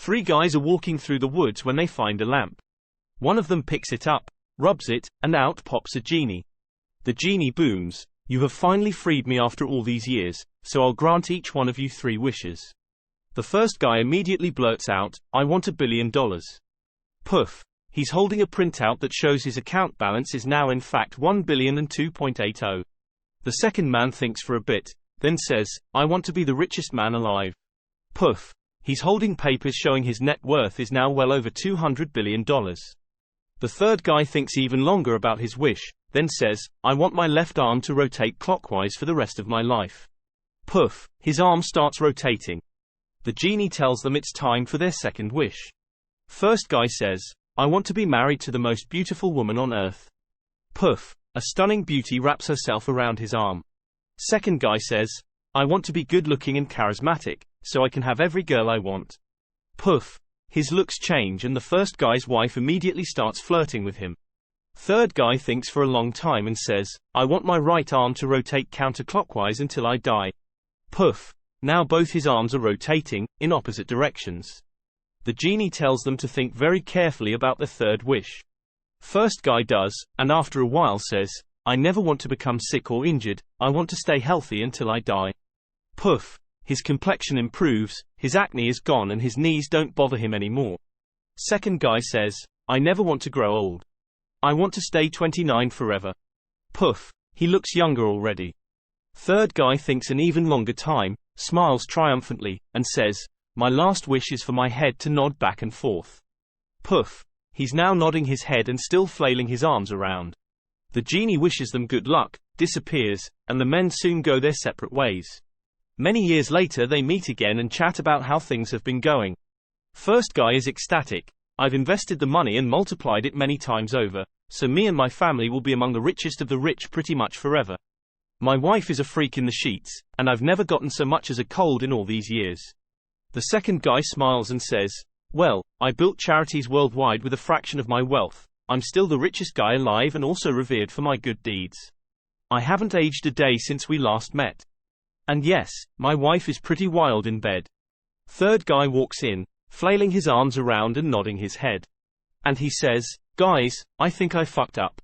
Three guys are walking through the woods when they find a lamp. One of them picks it up, rubs it, and out pops a genie. The genie booms, "You have finally freed me after all these years, so I'll grant each one of you 3 wishes." The first guy immediately blurts out, "I want $1 billion. Poof. He's holding a printout that shows his account balance is now in fact $1,002,800. The second man thinks for a bit, then says, "I want to be the richest man alive." Poof. He's holding papers showing his net worth is now well over $200 billion. The third guy thinks even longer about his wish, then says, "I want my left arm to rotate clockwise for the rest of my life." Poof. His arm starts rotating. The genie tells them it's time for their second wish. First guy says, "I want to be married to the most beautiful woman on earth." Poof. A stunning beauty wraps herself around his arm. Second guy says, "I want to be good looking and charismatic, so I can have every girl I want." Poof. His looks change and the first guy's wife immediately starts flirting with him. Third guy thinks for a long time and says, "I want my right arm to rotate counterclockwise until I die." Poof. Now both his arms are rotating, in opposite directions. The genie tells them to think very carefully about their third wish. First guy does, and after a while says, "I never want to become sick or injured, I want to stay healthy until I die." Poof. His complexion improves, his acne is gone and his knees don't bother him anymore. Second guy says, "I never want to grow old. I want to stay 29 forever." Poof. He looks younger already. Third guy thinks an even longer time, smiles triumphantly, and says, "My last wish is for my head to nod back and forth." Poof. He's now nodding his head and still flailing his arms around. The genie wishes them good luck, disappears, and the men soon go their separate ways. Many years later they meet again and chat about how things have been going. First guy is ecstatic. "I've invested the money and multiplied it many times over, so me and my family will be among the richest of the rich pretty much forever. My wife is a freak in the sheets, and I've never gotten so much as a cold in all these years." The second guy smiles and says, "Well, I built charities worldwide with a fraction of my wealth. I'm still the richest guy alive and also revered for my good deeds. I haven't aged a day since we last met. And yes, my wife is pretty wild in bed." Third guy walks in, flailing his arms around and nodding his head. And he says, "Guys, I think I fucked up.